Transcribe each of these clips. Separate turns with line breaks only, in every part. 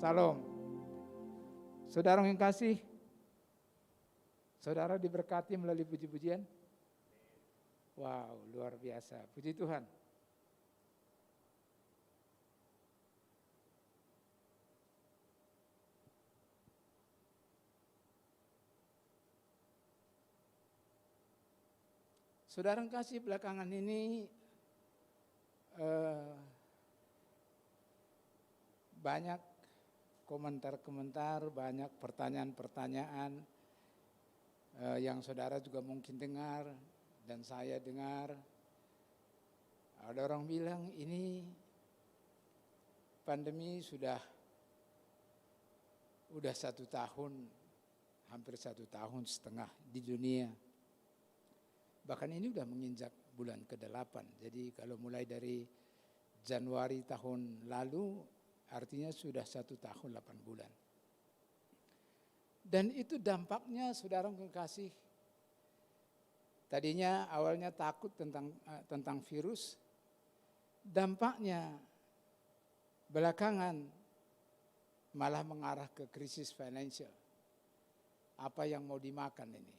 Salam. Saudara yang kasih, saudara diberkati melalui puji-pujian. Wow, luar biasa. Puji Tuhan. Saudara yang kasih, belakangan ini banyak komentar-komentar, banyak pertanyaan-pertanyaan yang saudara juga mungkin dengar dan saya dengar. Ada orang bilang ini pandemi sudah 1 tahun, hampir 1,5 tahun di dunia. Bahkan ini sudah menginjak bulan ke-8. Jadi kalau mulai dari Januari tahun lalu, artinya sudah 1 tahun 8 bulan. Dan itu dampaknya saudara kekasih. Tadinya awalnya takut tentang virus. Dampaknya belakangan malah mengarah ke krisis financial. Apa yang mau dimakan ini?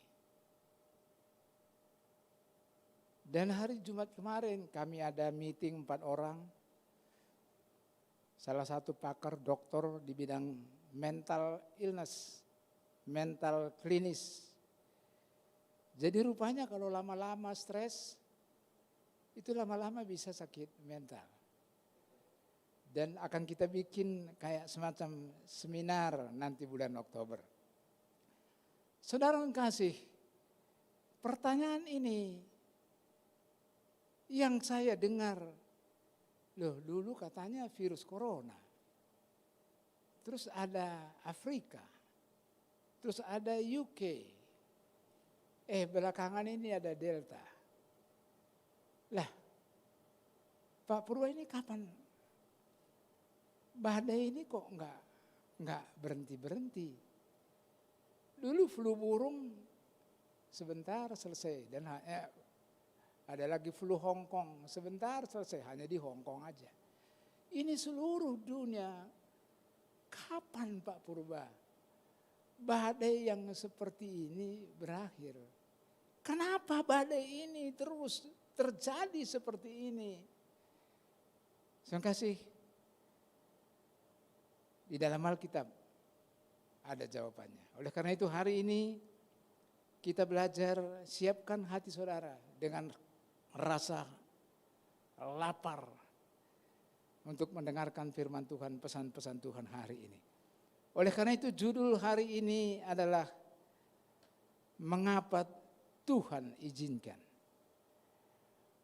Dan hari Jumat kemarin kami ada meeting 4 orang. Salah satu pakar dokter di bidang mental illness, mental klinis. Jadi rupanya kalau lama-lama stres, itu lama-lama bisa sakit mental. Dan akan kita bikin kayak semacam seminar nanti bulan Oktober. Saudara yang kasih, pertanyaan ini yang saya dengar, loh dulu katanya virus corona, terus ada Afrika, terus ada UK, belakangan ini ada Delta. Lah, Pak Purwa ini kapan? Badai ini kok nggak berhenti-berhenti. Dulu flu burung sebentar selesai dan ada lagi flu Hong Kong, sebentar selesai, hanya di Hong Kong aja. Ini seluruh dunia, kapan Pak Purba badai yang seperti ini berakhir? Kenapa badai ini terus terjadi seperti ini? Terima kasih. Di dalam Alkitab ada jawabannya. Oleh karena itu hari ini kita belajar, siapkan hati saudara dengan rasa lapar untuk mendengarkan firman Tuhan, pesan-pesan Tuhan hari ini. Oleh karena itu judul hari ini adalah mengapa Tuhan izinkan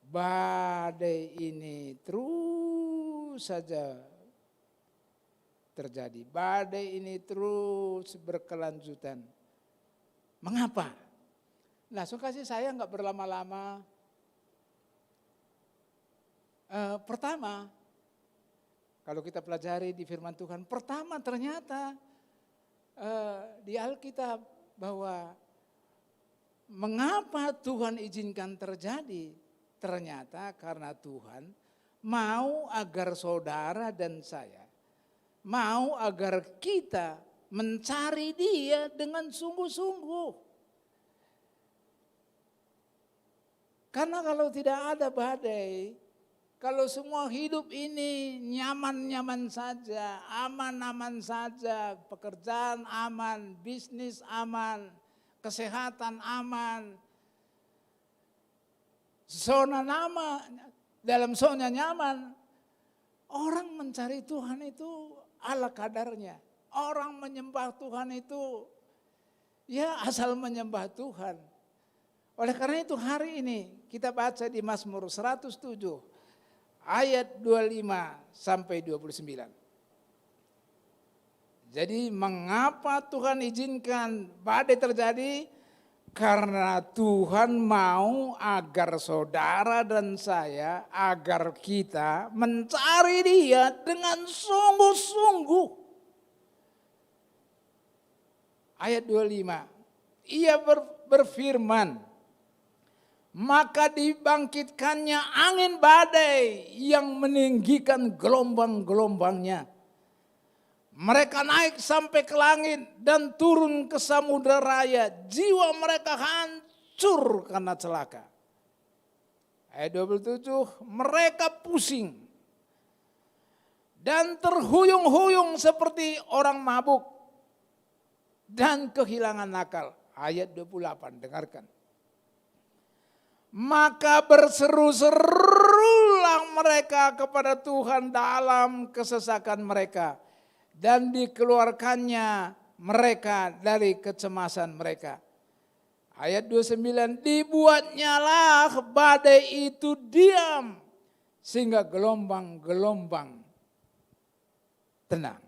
badai ini terus saja terjadi. Badai ini terus berkelanjutan. Mengapa? Nah, kasih saya nggak berlama-lama. Pertama, kalau kita pelajari di firman Tuhan, pertama ternyata di Alkitab bahwa mengapa Tuhan izinkan terjadi? Ternyata karena Tuhan mau agar saudara dan saya, mau agar kita mencari Dia dengan sungguh-sungguh. Karena kalau tidak ada badai, kalau semua hidup ini nyaman-nyaman saja, aman-aman saja, pekerjaan aman, bisnis aman, kesehatan aman, dalam zona nyaman, orang mencari Tuhan itu ala kadarnya. Orang menyembah Tuhan itu ya asal menyembah Tuhan. Oleh karena itu hari ini kita baca di Mazmur 107 ayat 25 sampai 29. Jadi mengapa Tuhan izinkan badai terjadi? Karena Tuhan mau agar saudara dan saya, agar kita mencari Dia dengan sungguh-sungguh. Ayat 25, Ia berfirman, maka dibangkitkannya angin badai yang meninggikan gelombang-gelombangnya. Mereka naik sampai ke langit dan turun ke samudera raya. Jiwa mereka hancur karena celaka. Ayat 27, mereka pusing dan terhuyung-huyung seperti orang mabuk dan kehilangan akal. Ayat 28, dengarkan. Maka berseru-serulah mereka kepada Tuhan dalam kesesakan mereka. Dan dikeluarkannya mereka dari kecemasan mereka. Ayat 29, dibuatnyalah badai itu diam sehingga gelombang-gelombang tenang.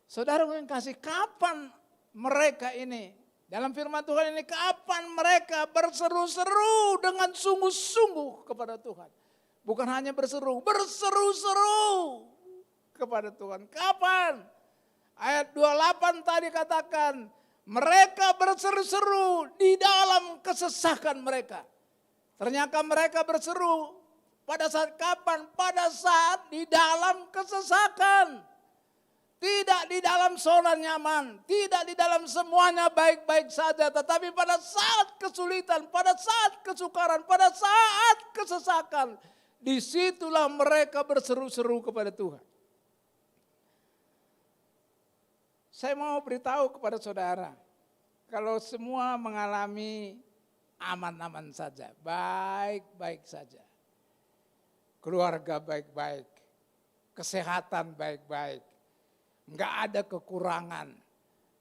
Saudara yang kasih, kapan mereka ini, dalam firman Tuhan ini, kapan mereka berseru-seru dengan sungguh-sungguh kepada Tuhan. Bukan hanya berseru, berseru-seru kepada Tuhan. Kapan? Ayat 28 tadi katakan, mereka berseru-seru di dalam kesesakan mereka. Ternyata mereka berseru pada saat kapan? Pada saat di dalam kesesakan. Tidak di dalam zona nyaman, tidak di dalam semuanya baik-baik saja. Tetapi pada saat kesulitan, pada saat kesukaran, pada saat kesesakan. Disitulah mereka berseru-seru kepada Tuhan. Saya mau beritahu kepada saudara, kalau semua mengalami aman-aman saja, baik-baik saja. Keluarga baik-baik, kesehatan baik-baik, enggak ada kekurangan,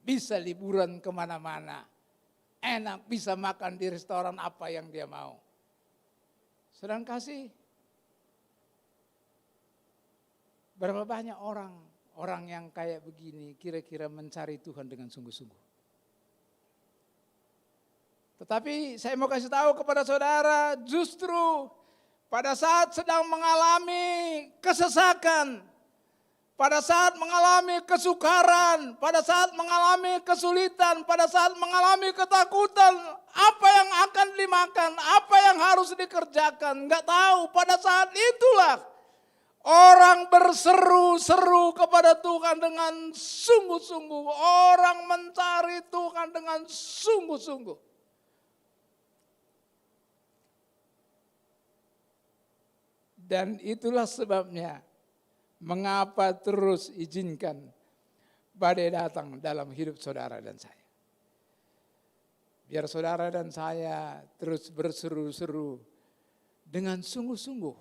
bisa liburan kemana-mana, enak bisa makan di restoran apa yang dia mau. Sedang kasih, berapa banyak orang yang kayak begini kira-kira mencari Tuhan dengan sungguh-sungguh. Tetapi saya mau kasih tahu kepada saudara, justru pada saat sedang mengalami kesesakan, pada saat mengalami kesukaran, pada saat mengalami kesulitan, pada saat mengalami ketakutan, apa yang akan dimakan, apa yang harus dikerjakan, enggak tahu. Pada saat itulah orang berseru-seru kepada Tuhan dengan sungguh-sungguh. Orang mencari Tuhan dengan sungguh-sungguh. Dan itulah sebabnya mengapa terus izinkan badai datang dalam hidup saudara dan saya. Biar saudara dan saya terus berseru-seru dengan sungguh-sungguh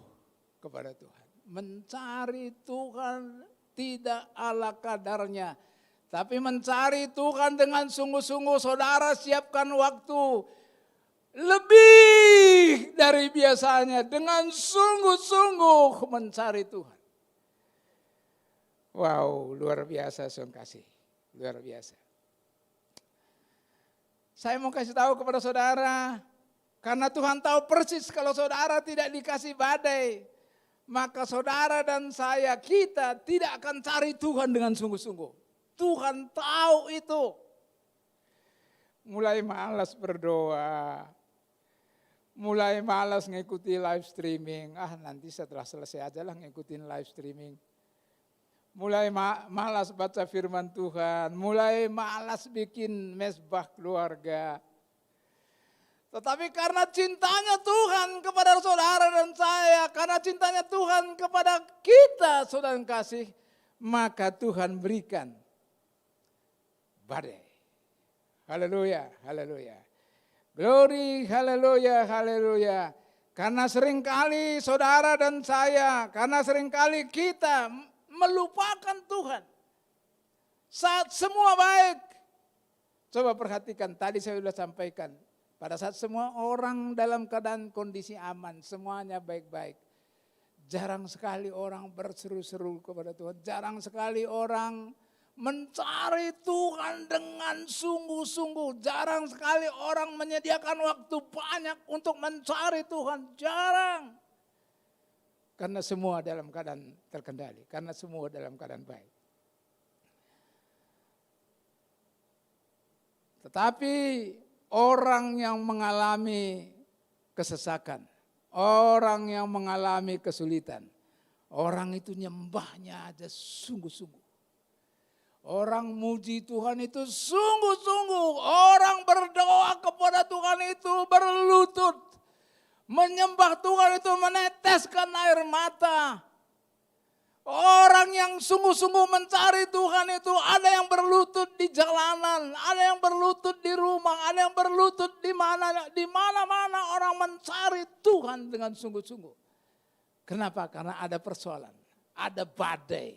kepada Tuhan. Mencari Tuhan tidak ala kadarnya, tapi mencari Tuhan dengan sungguh-sungguh. Saudara siapkan waktu lebih dari biasanya dengan sungguh-sungguh mencari Tuhan. Wow, luar biasa saudara kasih, luar biasa. Saya mau kasih tahu kepada saudara, karena Tuhan tahu persis kalau saudara tidak dikasih badai, maka saudara dan saya, kita tidak akan cari Tuhan dengan sungguh-sungguh. Tuhan tahu itu. Mulai malas berdoa, mulai malas ngikuti live streaming. Nanti setelah selesai aja lah ngikutin live streaming. Mulai malas baca firman Tuhan, mulai malas bikin mesbah keluarga. Tetapi karena cintanya Tuhan kepada saudara dan saya, karena cintanya Tuhan kepada kita, saudara yang kasih, maka Tuhan berikan badai. Haleluya, haleluya. Glory, haleluya, haleluya. Karena seringkali saudara dan saya, karena seringkali kita melupakan Tuhan. Saat semua baik. Coba perhatikan, tadi saya sudah sampaikan. Pada saat semua orang dalam keadaan kondisi aman, semuanya baik-baik. Jarang sekali orang berseru-seru kepada Tuhan. Jarang sekali orang mencari Tuhan dengan sungguh-sungguh. Jarang sekali orang menyediakan waktu banyak untuk mencari Tuhan. Jarang. Karena semua dalam keadaan terkendali. Karena semua dalam keadaan baik. Tetapi orang yang mengalami kesesakan, orang yang mengalami kesulitan, orang itu nyembahnya aja sungguh-sungguh. Orang muji Tuhan itu sungguh-sungguh. Orang berdoa kepada Tuhan itu berlutut. Menyembah Tuhan itu meneteskan air mata. Orang yang sungguh-sungguh mencari Tuhan itu ada yang berlutut di jalanan, ada yang berlutut di rumah, ada yang berlutut di mana-mana orang mencari Tuhan dengan sungguh-sungguh. Kenapa? Karena ada persoalan, ada badai.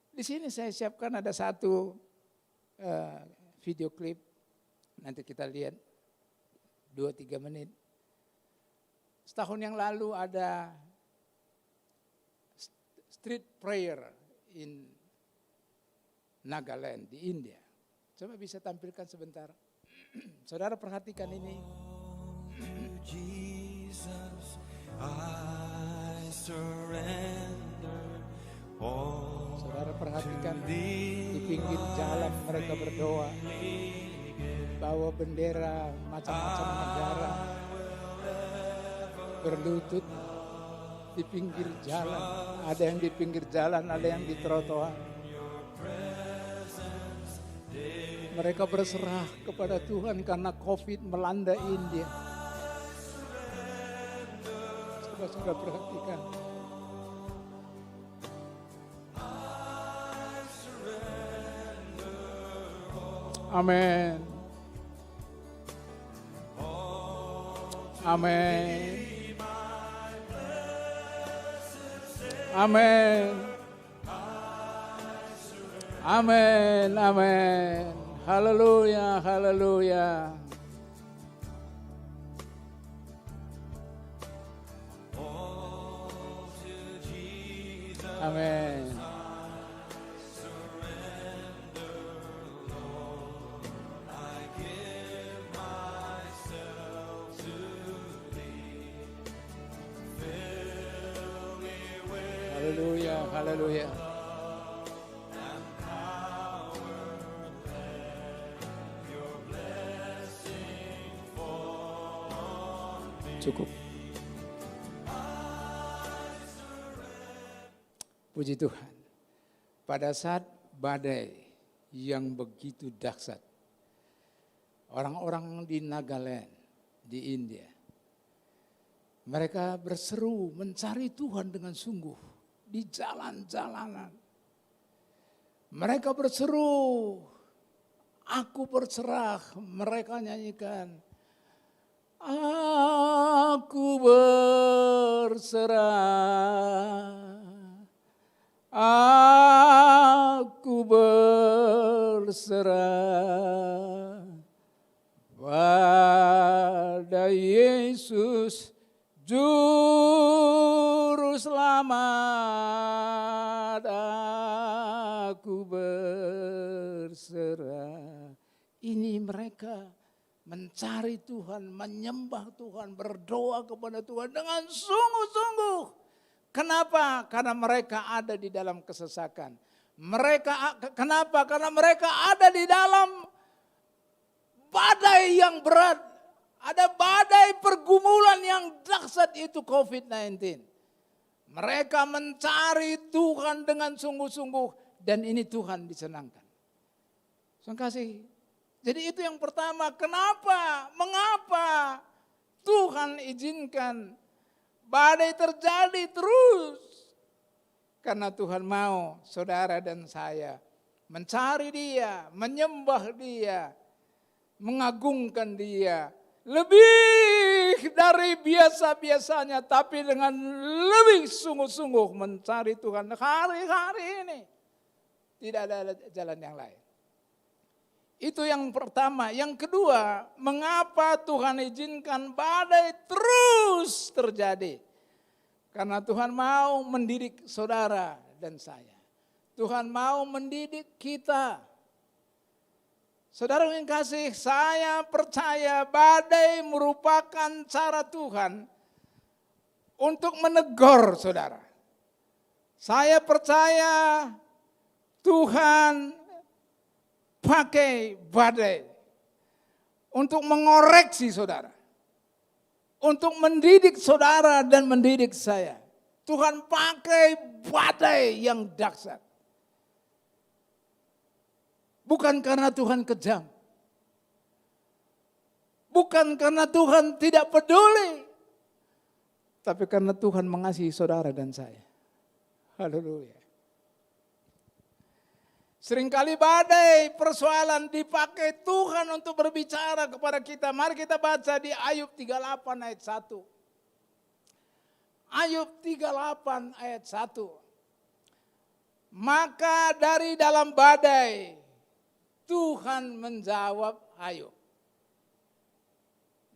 Di sini saya siapkan ada satu video klip, nanti kita lihat 2-3 menit. Setahun yang lalu ada street prayer in Nagaland di India. Coba bisa tampilkan sebentar. Saudara perhatikan ini.
Jesus, I surrender all.
Saudara perhatikan di pinggir jalan mereka berdoa. Bawa bendera macam-macam negara. Berlutut di pinggir jalan, ada yang di pinggir jalan, ada yang di trotoar. Mereka berserah kepada Tuhan karena COVID melanda India. Coba saudara perhatikan. Amin. Amin. Amin. Amin. Amin. Haleluya, haleluya. Amin. Haleluya, haleluya. Cukup. Puji Tuhan. Pada saat badai yang begitu dahsyat, orang-orang di Nagaland, di India, mereka berseru mencari Tuhan dengan sungguh di jalan-jalanan. Mereka berseru, aku berserah, mereka nyanyikan, aku berserah, aku berserah pada Yesus Juru Selamat, aku berserah. Ini mereka mencari Tuhan, menyembah Tuhan, berdoa kepada Tuhan dengan sungguh-sungguh. Kenapa? Karena mereka ada di dalam kesesakan. Kenapa? Karena mereka ada di dalam badai yang berat. Ada badai pergumulan yang dahsyat itu COVID-19. Mereka mencari Tuhan dengan sungguh-sungguh dan ini Tuhan disenangkan. Terima kasih. Jadi itu yang pertama, kenapa? Mengapa Tuhan izinkan badai terjadi terus? Karena Tuhan mau saudara dan saya mencari Dia, menyembah Dia, mengagungkan Dia. Lebih dari biasa-biasanya, tapi dengan lebih sungguh-sungguh mencari Tuhan hari-hari ini. Tidak ada jalan yang lain. Itu yang pertama. Yang kedua, mengapa Tuhan izinkan badai terus terjadi? Karena Tuhan mau mendidik saudara dan saya. Tuhan mau mendidik kita. Saudara yang kasih, saya percaya badai merupakan cara Tuhan untuk menegur saudara. Saya percaya Tuhan pakai badai untuk mengoreksi saudara. Untuk mendidik saudara dan mendidik saya. Tuhan pakai badai yang dahsyat. Bukan karena Tuhan kejam. Bukan karena Tuhan tidak peduli. Tapi karena Tuhan mengasihi saudara dan saya. Haleluya. Seringkali badai persoalan dipakai Tuhan untuk berbicara kepada kita. Mari kita baca di Ayub 38 ayat 1. Ayub 38 ayat 1. Maka dari dalam badai Tuhan menjawab Ayub.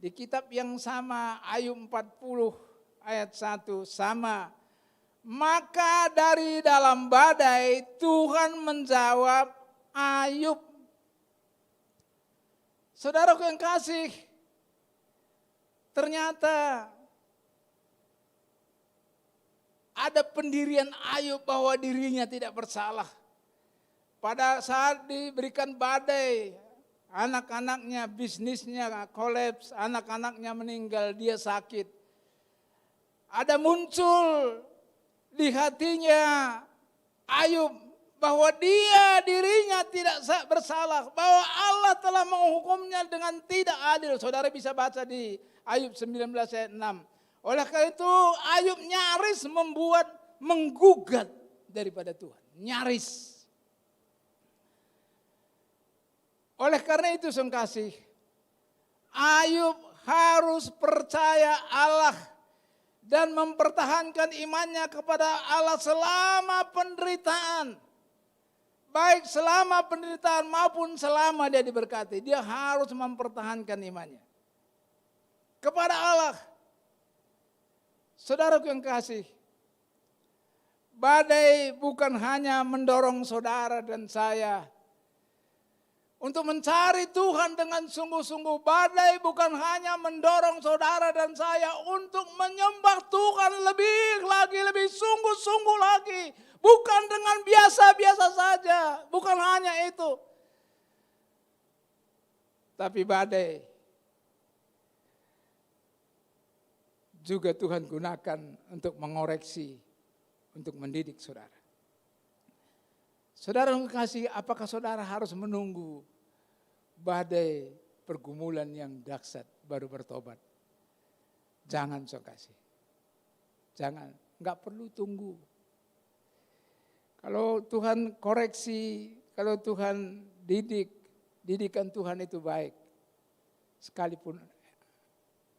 Di kitab yang sama Ayub 40 ayat 1 sama. Maka dari dalam badai Tuhan menjawab Ayub. Saudaraku yang kasih, ternyata ada pendirian Ayub bahwa dirinya tidak bersalah. Pada saat diberikan badai, anak-anaknya, bisnisnya kolaps, anak-anaknya meninggal, dia sakit. Ada muncul di hatinya Ayub bahwa dirinya tidak bersalah, bahwa Allah telah menghukumnya dengan tidak adil. Saudara bisa baca di Ayub 19 ayat 6. Oleh karena itu Ayub nyaris menggugat daripada Tuhan. Nyaris. Oleh karena itu saudara kasih, Ayub harus percaya Allah dan mempertahankan imannya kepada Allah selama penderitaan. Baik selama penderitaan maupun selama dia diberkati. Dia harus mempertahankan imannya kepada Allah. Saudaraku yang kasih, badai bukan hanya mendorong saudara dan saya untuk mencari Tuhan dengan sungguh-sungguh. Badai bukan hanya mendorong saudara dan saya untuk menyembah Tuhan lebih sungguh-sungguh lagi. Bukan dengan biasa-biasa saja, bukan hanya itu. Tapi badai juga Tuhan gunakan untuk mengoreksi, untuk mendidik saudara. Saudara yang kasih, apakah saudara harus menunggu badai pergumulan yang dahsyat baru bertobat? Jangan saudara kasih. Jangan, enggak perlu tunggu. Kalau Tuhan koreksi, kalau Tuhan didikan Tuhan itu baik. Sekalipun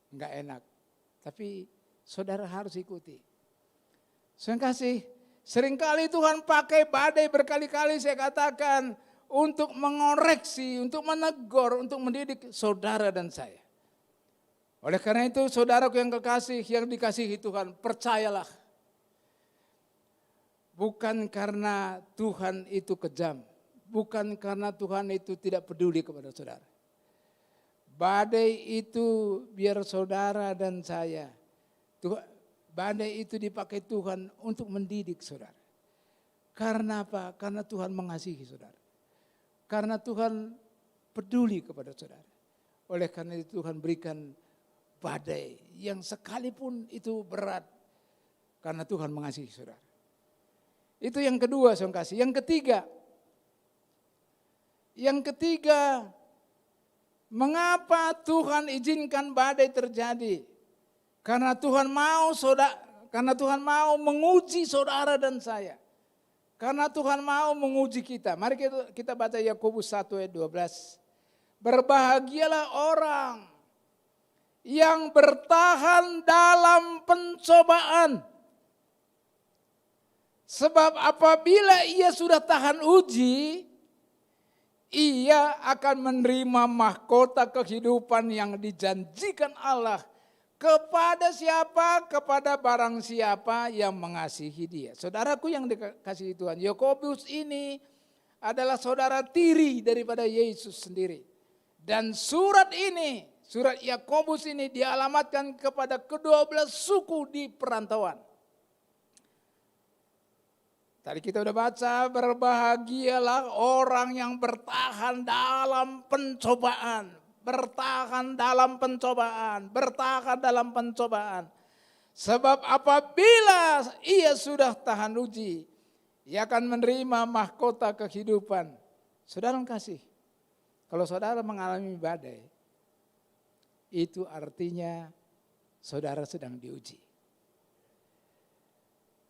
enggak enak. Tapi saudara harus ikuti. Saudara kasih, seringkali Tuhan pakai badai berkali-kali saya katakan untuk mengoreksi, untuk menegur, untuk mendidik saudara dan saya. Oleh karena itu saudaraku yang kekasih, yang dikasihi Tuhan, percayalah. Bukan karena Tuhan itu kejam, bukan karena Tuhan itu tidak peduli kepada saudara. Badai itu biar saudara dan saya, badai itu dipakai Tuhan untuk mendidik saudara. Karena apa? Karena Tuhan mengasihi saudara. Karena Tuhan peduli kepada saudara. Oleh karena itu Tuhan berikan badai yang sekalipun itu berat. Karena Tuhan mengasihi saudara. Itu yang kedua saudara kasih. Yang ketiga, mengapa Tuhan izinkan badai terjadi? Karena Tuhan mau menguji saudara dan saya. Karena Tuhan mau menguji kita. Mari kita baca Yakobus 1 ayat 12. Berbahagialah orang yang bertahan dalam pencobaan. Sebab apabila ia sudah tahan uji, ia akan menerima mahkota kehidupan yang dijanjikan Allah. Kepada siapa? Kepada barang siapa yang mengasihi dia. Saudaraku yang dikasihi Tuhan, Yakobus ini adalah saudara tiri daripada Yesus sendiri. Dan surat Yakobus ini dialamatkan kepada ke-12 suku di perantauan. Tadi kita udah baca, berbahagialah orang yang bertahan dalam pencobaan. Bertahan dalam pencobaan. Sebab apabila ia sudah tahan uji, ia akan menerima mahkota kehidupan. Saudara kasih, kalau saudara mengalami badai, itu artinya saudara sedang diuji.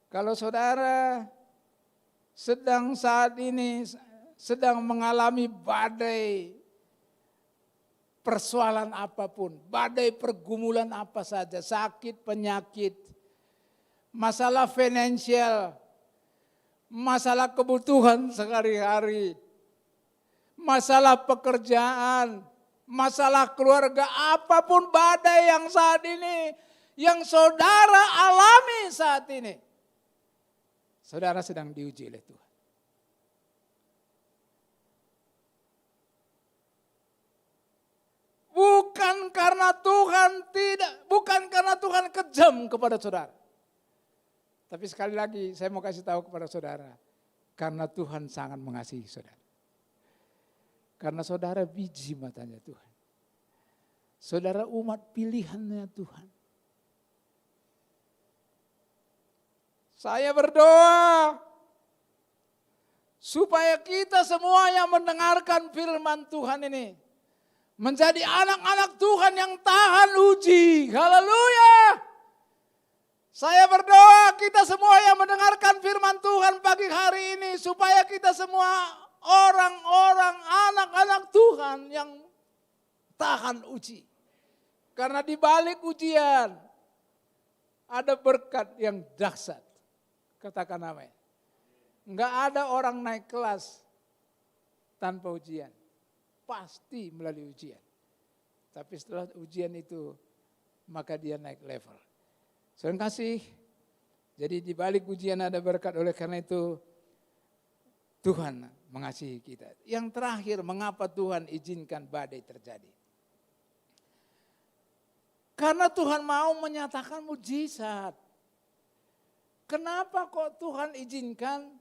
Kalau saudara sedang saat ini sedang mengalami badai persoalan apapun, badai pergumulan apa saja, sakit, penyakit, masalah finansial, masalah kebutuhan sehari-hari, masalah pekerjaan, masalah keluarga, apapun badai yang saat ini, yang saudara alami saat ini, saudara sedang diuji oleh Tuhan. Bukan karena Tuhan kejam kepada saudara. Tapi sekali lagi saya mau kasih tahu kepada saudara, karena Tuhan sangat mengasihi saudara. Karena saudara biji matanya Tuhan. Saudara umat pilihannya Tuhan. Saya berdoa supaya kita semua yang mendengarkan firman Tuhan ini menjadi anak-anak Tuhan yang tahan uji. Haleluya. Saya berdoa kita semua yang mendengarkan firman Tuhan pagi hari ini, supaya kita semua orang-orang anak-anak Tuhan yang tahan uji. Karena di balik ujian ada berkat yang dahsyat. Katakan amin. Enggak ada orang naik kelas tanpa ujian. Pasti melalui ujian. Tapi setelah ujian itu, maka dia naik level. Terima kasih. Jadi di balik ujian ada berkat, oleh karena itu Tuhan mengasihi kita. Yang terakhir, mengapa Tuhan izinkan badai terjadi? Karena Tuhan mau menyatakan mujizat. Kenapa kok Tuhan izinkan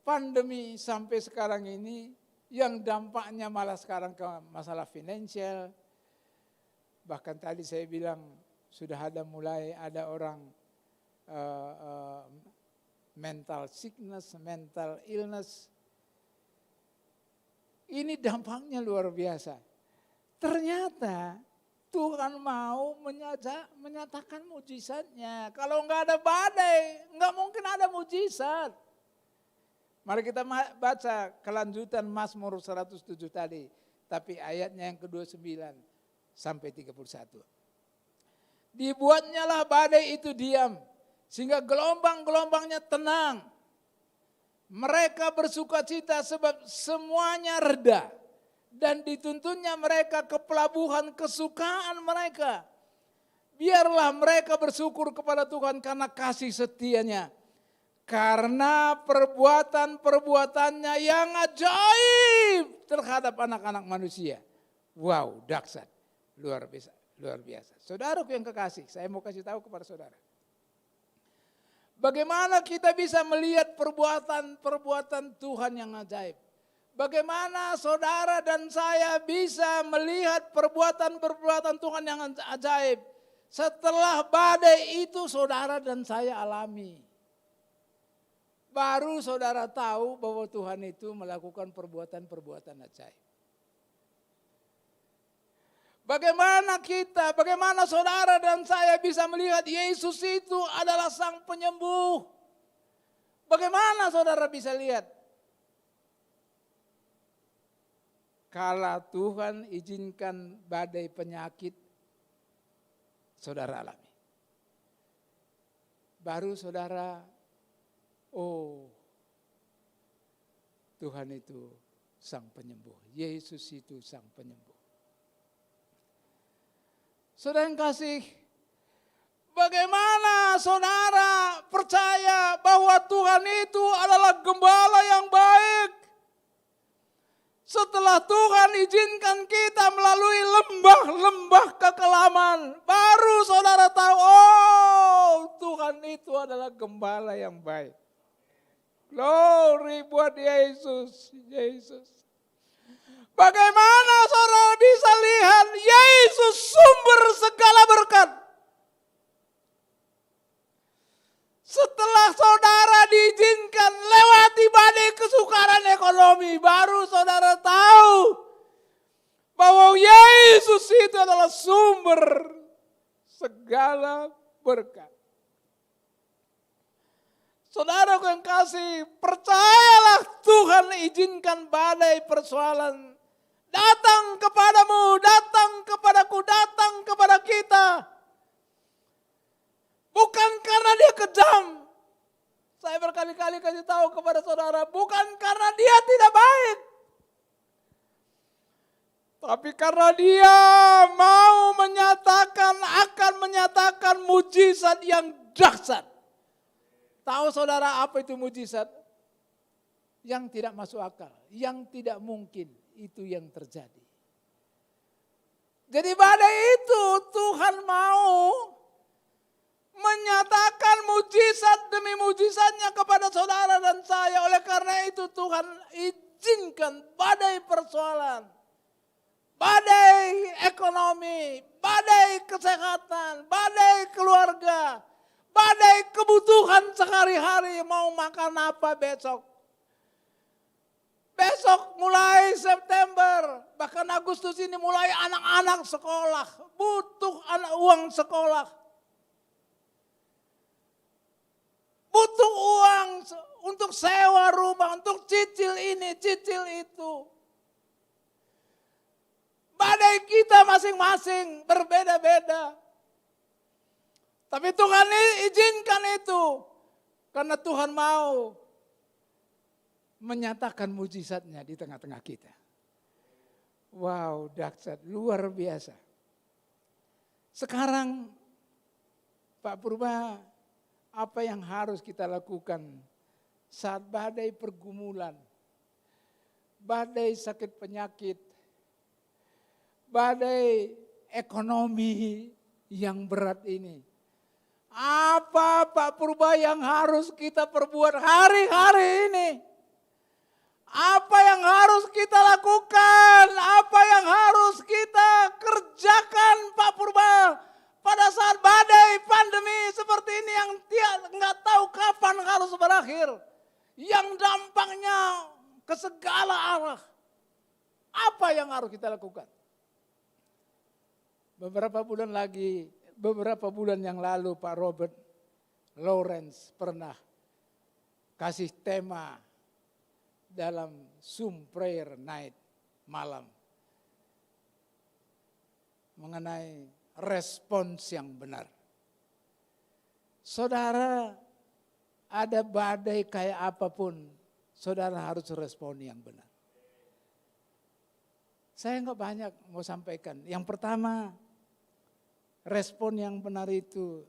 pandemi sampai sekarang ini, yang dampaknya malah sekarang ke masalah finansial. Bahkan tadi saya bilang sudah mulai ada orang mental sickness, mental illness. Ini dampaknya luar biasa. Ternyata Tuhan mau menyatakan mujizatnya. Kalau enggak ada badai, enggak mungkin ada mujizat. Mari kita baca kelanjutan Mazmur 107 tadi. Tapi ayatnya yang ke-29 sampai 31. Dibuatnya lah badai itu diam, sehingga gelombang-gelombangnya tenang. Mereka bersuka cita sebab semuanya reda. Dan dituntunnya mereka ke pelabuhan kesukaan mereka. Biarlah mereka bersyukur kepada Tuhan karena kasih setianya. Karena perbuatan-perbuatannya yang ajaib terhadap anak-anak manusia. Wow, dahsyat. Luar biasa. Saudaraku yang kekasih, saya mau kasih tahu kepada saudara. Bagaimana kita bisa melihat perbuatan-perbuatan Tuhan yang ajaib? Bagaimana saudara dan saya bisa melihat perbuatan-perbuatan Tuhan yang ajaib? Setelah badai itu saudara dan saya alami. Baru saudara tahu bahwa Tuhan itu melakukan perbuatan-perbuatan ajaib. Bagaimana saudara dan saya bisa melihat Yesus itu adalah sang penyembuh? Bagaimana saudara bisa lihat? Kalau Tuhan izinkan badai penyakit, saudara alami. Baru saudara, oh, Tuhan itu sang penyembuh. Yesus itu sang penyembuh. Saudara yang kasih, bagaimana saudara percaya bahwa Tuhan itu adalah gembala yang baik? Setelah Tuhan izinkan kita melalui lembah-lembah kekelaman, baru saudara tahu, oh, Tuhan itu adalah gembala yang baik. Glory buat Yesus. Bagaimana saudara bisa lihat Yesus sumber segala berkat? Setelah saudara diizinkan lewati badai kesukaran ekonomi, baru saudara tahu bahwa Yesus itu adalah sumber segala berkat. Saudara yang kasih, percayalah Tuhan izinkan badai persoalan datang kepadamu, datang kepadaku, datang kepada kita. Bukan karena dia kejam. Saya berkali-kali kasih tahu kepada saudara, bukan karena dia tidak baik. Tapi karena dia mau akan menyatakan mujizat yang dahsyat. Tahu saudara apa itu mujizat? Yang tidak masuk akal, yang tidak mungkin, itu yang terjadi. Jadi badai itu Tuhan mau menyatakan mujizat demi mujizatnya kepada saudara dan saya. Oleh karena itu Tuhan izinkan badai persoalan, badai ekonomi, badai kesehatan, badai keluarga, badai kebutuhan sehari-hari, mau makan apa besok. Besok mulai September, bahkan Agustus ini mulai anak-anak sekolah, butuh uang sekolah. Butuh uang untuk sewa rumah, untuk cicil ini, cicil itu. Badai kita masing-masing berbeda-beda. Tapi Tuhan izinkan itu. Karena Tuhan mau menyatakan mujizatnya di tengah-tengah kita. Wow, dahsyat, luar biasa. Sekarang Pak Purba, apa yang harus kita lakukan saat badai pergumulan, badai sakit penyakit, badai ekonomi yang berat ini? Apa Pak Purba yang harus kita perbuat hari-hari ini? Apa yang harus kita lakukan? Apa yang harus kita kerjakan Pak Purba pada saat badai pandemi seperti ini yang nggak tahu kapan harus berakhir, yang dampaknya ke segala arah? Apa yang harus kita lakukan? Beberapa bulan yang lalu Pak Robert Lawrence pernah kasih tema dalam Zoom Prayer Night malam mengenai respons yang benar. Saudara, ada badai kayak apapun, saudara harus respon yang benar. Saya nggak banyak mau sampaikan. Yang pertama, respon yang benar itu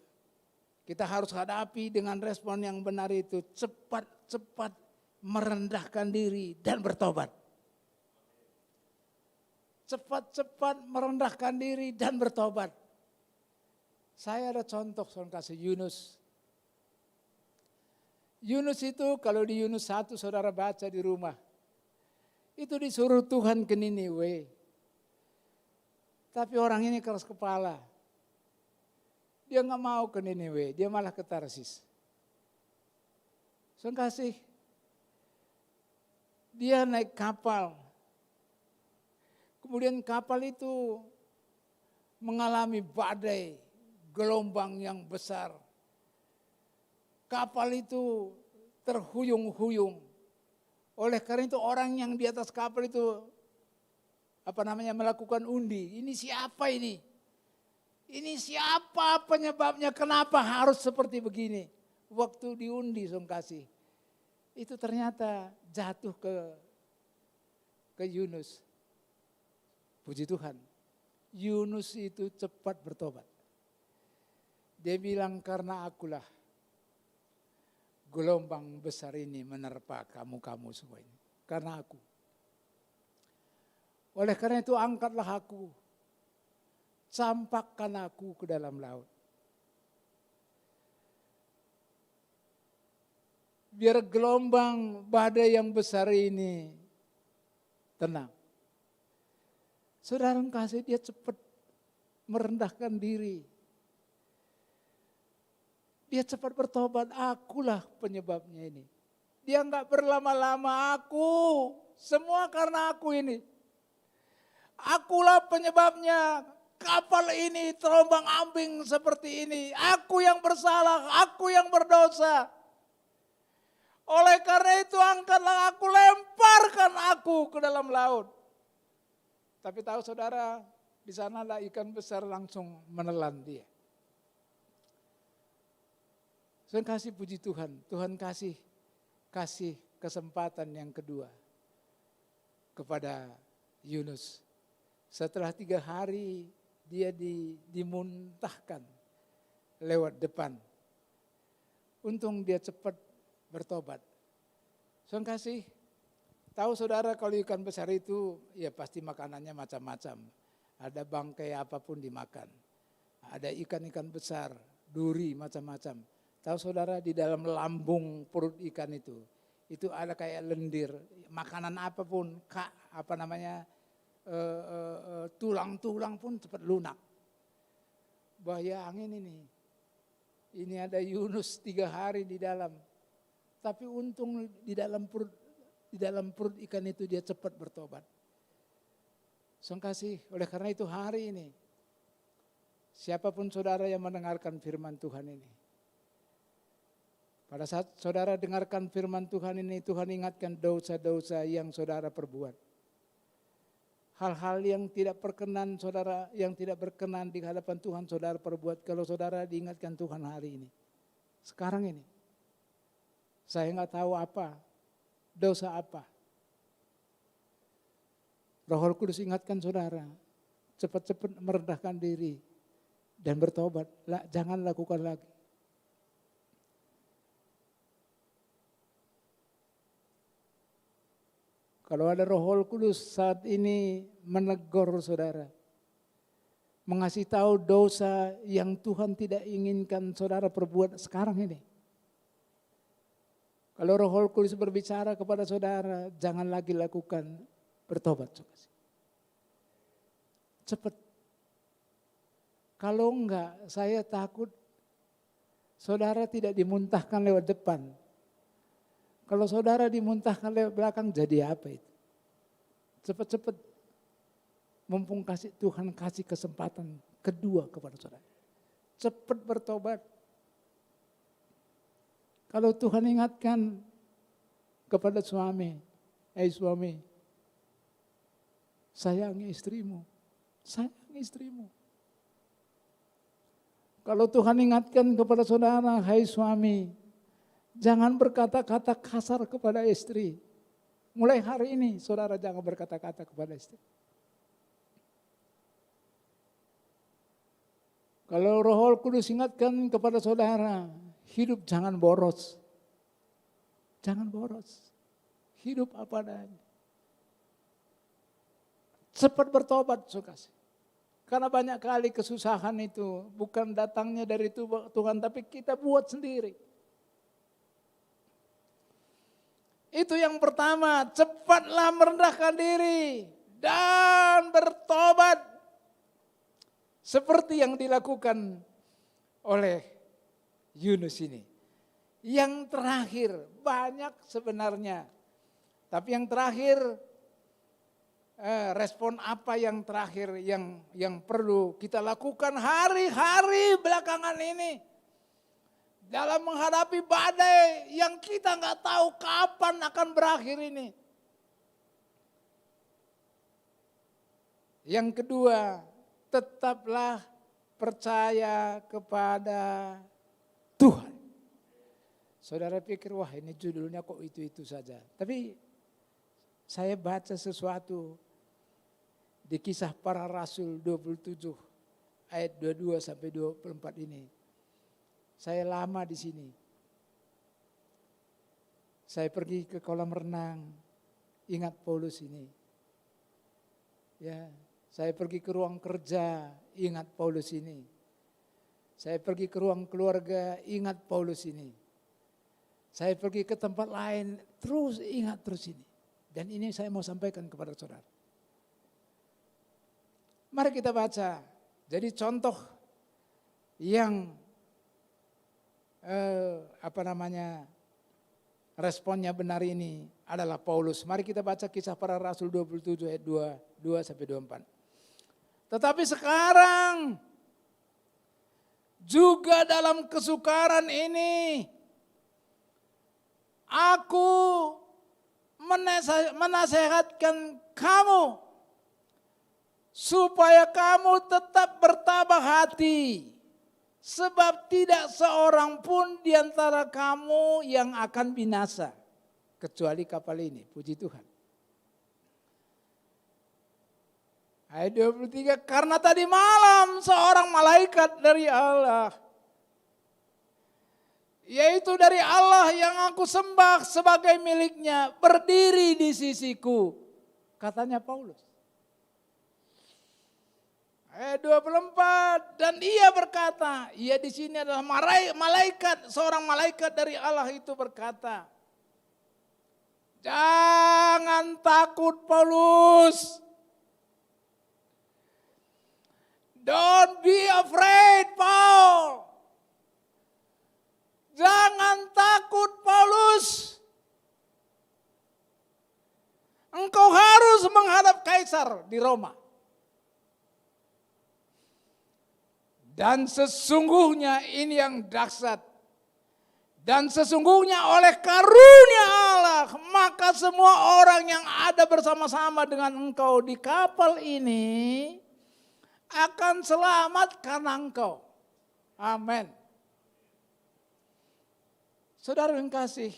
kita harus hadapi dengan respon yang benar itu cepat-cepat merendahkan diri dan bertobat. Cepat-cepat merendahkan diri dan bertobat. Saya ada contoh, saya kasih Yunus. Yunus itu kalau di Yunus 1 saudara baca di rumah. Itu disuruh Tuhan ke Niniwe. Tapi orang ini keras kepala. Dia nggak mau ke Niniwe, dia malah ke Tarsis. Saya kasih. Dia naik kapal. Kemudian kapal itu mengalami badai, gelombang yang besar. Kapal itu terhuyung-huyung. Oleh karena itu orang yang di atas kapal itu melakukan undi. Ini siapa ini? Ini siapa penyebabnya? Kenapa harus seperti begini? Waktu diundi kasih. Itu ternyata jatuh ke Yunus. Puji Tuhan, Yunus itu cepat bertobat. Dia bilang, karena akulah gelombang besar ini menerpa kamu semua ini. Karena aku. Oleh karena itu angkatlah aku. Campakkan aku ke dalam laut. Biar gelombang badai yang besar ini tenang. Saudara kasih dia cepat merendahkan diri. Dia cepat bertobat, akulah penyebabnya ini. Dia enggak berlama-lama, aku, semua karena aku ini. Akulah penyebabnya kapal ini terombang ambing seperti ini. Aku yang bersalah, aku yang berdosa. Oleh karena itu angkatlah aku, lemparkan aku ke dalam laut. Tapi tahu saudara, di sana ada ikan besar langsung menelan dia. Saya kasih puji Tuhan, Tuhan kasih kesempatan yang kedua kepada Yunus. Setelah 3 hari dia dimuntahkan lewat depan. Untung dia cepat bertobat. Saya kasih tahu saudara, kalau ikan besar itu ya pasti makanannya macam-macam. Ada bangkai apapun dimakan. Ada ikan-ikan besar, duri macam-macam. Tahu saudara, di dalam lambung perut ikan itu ada kayak lendir, makanan apapun, tulang-tulang pun cepat lunak. Bayangin ini ada Yunus 3 hari di dalam, tapi untung di dalam perut ikan itu dia cepat bertobat. Kasih, oleh karena itu hari ini, siapapun saudara yang mendengarkan firman Tuhan ini, pada saat saudara dengarkan firman Tuhan ini, Tuhan ingatkan dosa-dosa yang saudara perbuat. Hal-hal yang tidak berkenan saudara, yang tidak berkenan di hadapan Tuhan saudara perbuat. Kalau saudara diingatkan Tuhan hari ini, sekarang ini, saya nggak tahu apa, dosa apa. Roh Kudus ingatkan saudara, cepat-cepat merendahkan diri dan bertobat. Jangan lakukan lagi. Kalau ada Roh Kudus saat ini menegur saudara, mengasih tahu dosa yang Tuhan tidak inginkan saudara perbuat sekarang ini. Kalau Roh Kudus berbicara kepada saudara, jangan lagi lakukan, bertobat. Cepat. Kalau enggak, saya takut saudara tidak dimuntahkan lewat depan. Kalau saudara dimuntahkan lewat belakang, jadi apa itu? Cepat-cepat. Mumpung Tuhan kasih kesempatan kedua kepada saudara. Cepat bertobat. Kalau Tuhan ingatkan kepada suami, suami, sayangi istrimu, sayangi istrimu. Kalau Tuhan ingatkan kepada saudara, hai suami, jangan berkata-kata kasar kepada istri. Mulai hari ini saudara jangan berkata-kata kepada istri. Kalau Roh Kudus ingatkan kepada saudara, hidup jangan boros. Jangan boros. Hidup apa adanya. Cepat bertobat, saudara. Karena banyak kali kesusahan itu bukan datangnya dari Tuhan, tapi kita buat sendiri. Itu yang pertama, cepatlah merendahkan diri dan bertobat. Seperti yang dilakukan oleh Yunus ini. Yang terakhir, banyak sebenarnya. Tapi yang terakhir, respon apa yang terakhir yang perlu kita lakukan hari-hari belakangan ini. Dalam menghadapi badai yang kita nggak tahu kapan akan berakhir ini. Yang kedua, tetaplah percaya kepada Tuhan. Saudara pikir, wah ini judulnya kok itu-itu saja. Tapi saya baca sesuatu di Kisah Para Rasul 27 ayat 22 sampai 24 ini. Saya lama di sini. Saya pergi ke kolam renang, ingat Paulus ini. Ya, saya pergi ke ruang kerja, ingat Paulus ini. Saya pergi ke ruang keluarga, ingat Paulus ini. Saya pergi ke tempat lain, terus ingat terus ini. Dan ini saya mau sampaikan kepada saudara. Mari kita baca. Jadi contoh yang responnya benar ini adalah Paulus. Mari kita baca Kisah Para Rasul 27 ayat 2 sampai 24. Tetapi sekarang juga dalam kesukaran ini aku menasehatkan kamu supaya kamu tetap bertabah hati, sebab tidak seorang pun di antara kamu yang akan binasa kecuali kapal ini. Puji Tuhan. Ayat 23, karena tadi malam seorang malaikat dari Allah, yaitu dari Allah yang aku sembah sebagai miliknya, berdiri di sisiku, katanya Paulus. Ayat 24, dan ia berkata, ia di sini adalah malaikat, seorang malaikat dari Allah itu berkata, jangan takut Paulus. Don't be afraid, Paul. Jangan takut, Paulus. Engkau harus menghadap kaisar di Roma. Dan sesungguhnya ini yang dahsyat. Dan sesungguhnya oleh karunia Allah, maka semua orang yang ada bersama-sama dengan engkau di kapal ini akan selamat karena engkau. Amin. Saudara yang kasih,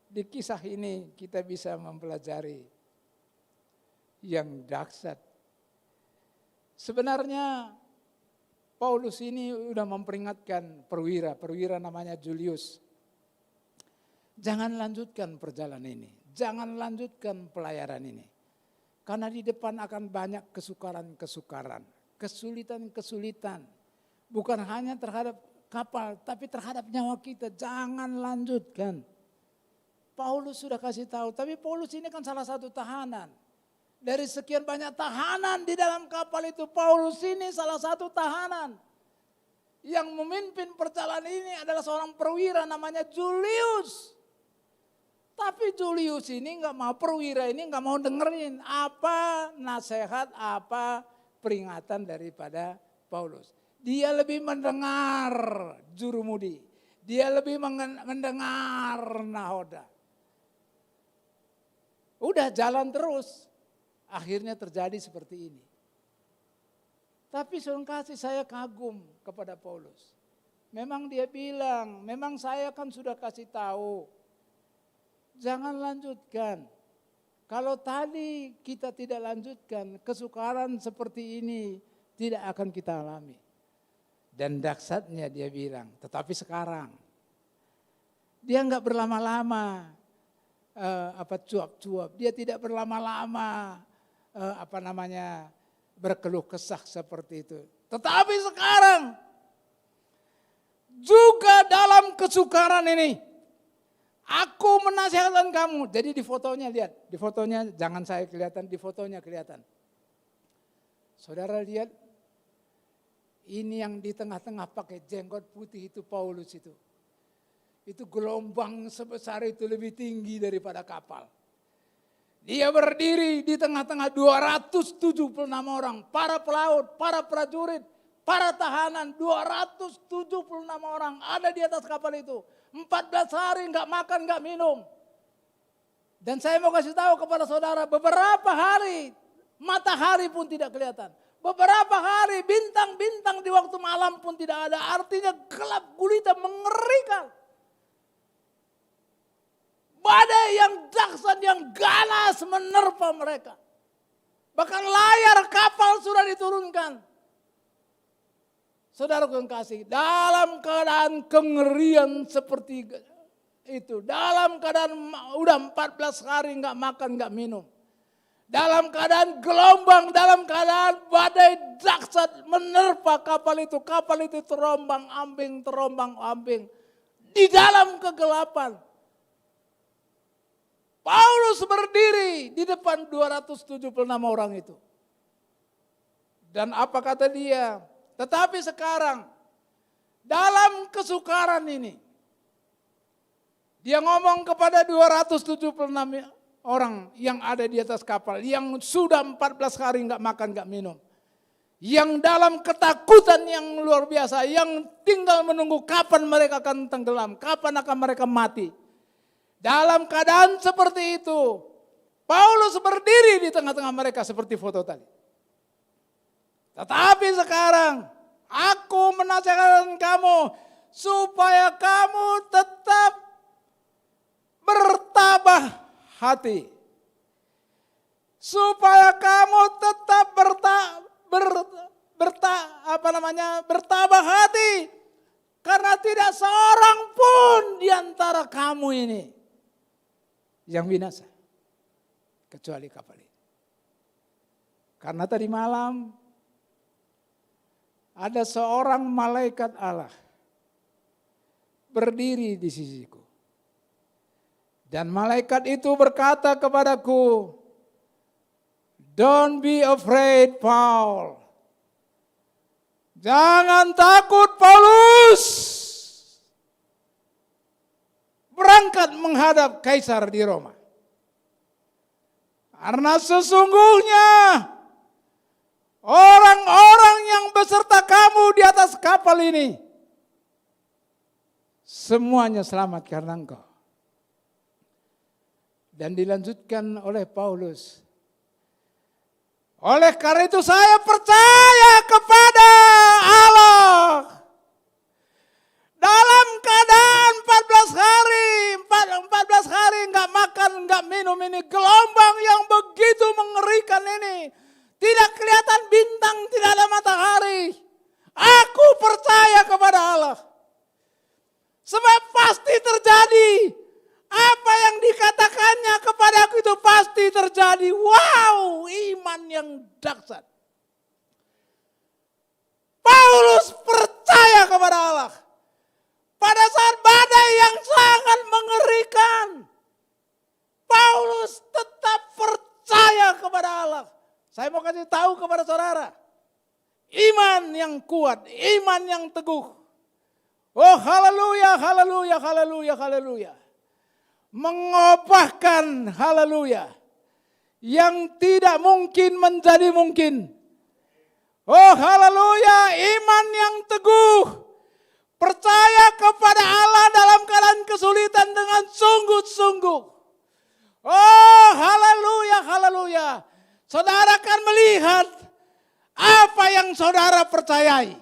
di kisah ini kita bisa mempelajari yang dahsyat. Sebenarnya Paulus ini sudah memperingatkan perwira namanya Julius. Jangan lanjutkan perjalanan ini, jangan lanjutkan pelayaran ini. Karena di depan akan banyak kesukaran-kesukaran, kesulitan-kesulitan. Bukan hanya terhadap kapal, tapi terhadap nyawa kita. Jangan lanjutkan. Paulus sudah kasih tahu, tapi Paulus ini kan salah satu tahanan. Dari sekian banyak tahanan di dalam kapal itu, Paulus ini salah satu tahanan. Yang memimpin perjalanan ini adalah seorang perwira namanya Julius. Tapi Julius ini nggak mau, perwira ini nggak mau dengerin apa nasihat, apa peringatan daripada Paulus. Dia lebih mendengar jurumudi, dia lebih mendengar nahoda. Udah jalan terus, akhirnya terjadi seperti ini. Tapi saya kagum kepada Paulus. Memang dia bilang, memang saya kan sudah kasih tahu. Jangan lanjutkan. Kalau tadi kita tidak lanjutkan, kesukaran seperti ini tidak akan kita alami. Dan dahsyatnya dia bilang, tetapi sekarang dia enggak berlama-lama cuap-cuap. Dia tidak berlama-lama berkeluh kesah seperti itu. Tetapi sekarang juga dalam kesukaran ini aku menasihatkan kamu. Jadi di fotonya lihat, di fotonya jangan saya kelihatan, di fotonya kelihatan. Saudara lihat, ini yang di tengah-tengah pakai jenggot putih itu Paulus itu. Itu gelombang sebesar itu lebih tinggi daripada kapal. Dia berdiri di tengah-tengah 276 orang, para pelaut, para prajurit, para tahanan, 276 orang ada di atas kapal itu. 14 hari enggak makan, enggak minum. Dan saya mau kasih tahu kepada saudara, beberapa hari matahari pun tidak kelihatan. Beberapa hari bintang-bintang di waktu malam pun tidak ada. Artinya gelap gulita mengerikan. Badai yang dahsyat, yang ganas menerpa mereka. Bahkan layar kapal sudah diturunkan. Saudara yang kasih, dalam keadaan kengerian seperti itu, dalam keadaan udah 14 hari enggak makan, enggak minum. Dalam keadaan gelombang, dalam keadaan badai dahsyat menerpa kapal itu terombang ambing di dalam kegelapan. Paulus berdiri di depan 276 orang itu. Dan apa kata dia? Tetapi sekarang dalam kesukaran ini, dia ngomong kepada 276 orang yang ada di atas kapal, yang sudah 14 hari nggak makan, nggak minum. Yang dalam ketakutan yang luar biasa, yang tinggal menunggu kapan mereka akan tenggelam, kapan akan mereka mati. Dalam keadaan seperti itu, Paulus berdiri di tengah-tengah mereka seperti foto tadi. Tetapi sekarang, aku menasihatkan kamu supaya kamu tetap bertabah hati. Supaya kamu tetap bertabah hati, karena tidak seorang pun di antara kamu ini yang binasa kecuali kapal ini. Karena tadi malam ada seorang malaikat Allah berdiri di sisiku, dan malaikat itu berkata kepadaku, "Don't be afraid, Paul. Jangan takut, Paulus. Berangkat menghadap Kaisar di Roma. Karena sesungguhnya orang-orang yang beserta kamu di atas kapal ini semuanya selamat karena engkau." Dan dilanjutkan oleh Paulus, "Oleh karena itu saya percaya kepada Allah. Dalam keadaan 14 hari nggak makan, nggak minum ini, gelombang yang begitu mengerikan ini, tidak kelihatan bintang, tidak ada matahari. Aku percaya kepada Allah. Sebab pasti terjadi. Apa yang dikatakannya kepada aku itu pasti terjadi." Wow, iman yang dahsyat. Paulus percaya kepada Allah. Pada saat badai yang sangat mengerikan, Paulus tetap percaya kepada Allah. Saya mau kasih tahu kepada saudara, iman yang kuat, iman yang teguh. Oh haleluya, haleluya, haleluya, haleluya. Mengubahkan, haleluya, yang tidak mungkin menjadi mungkin. Oh haleluya, iman yang teguh. Percaya kepada Allah dalam keadaan kesulitan dengan sungguh-sungguh. Oh haleluya, haleluya. Saudara akan melihat apa yang saudara percayai.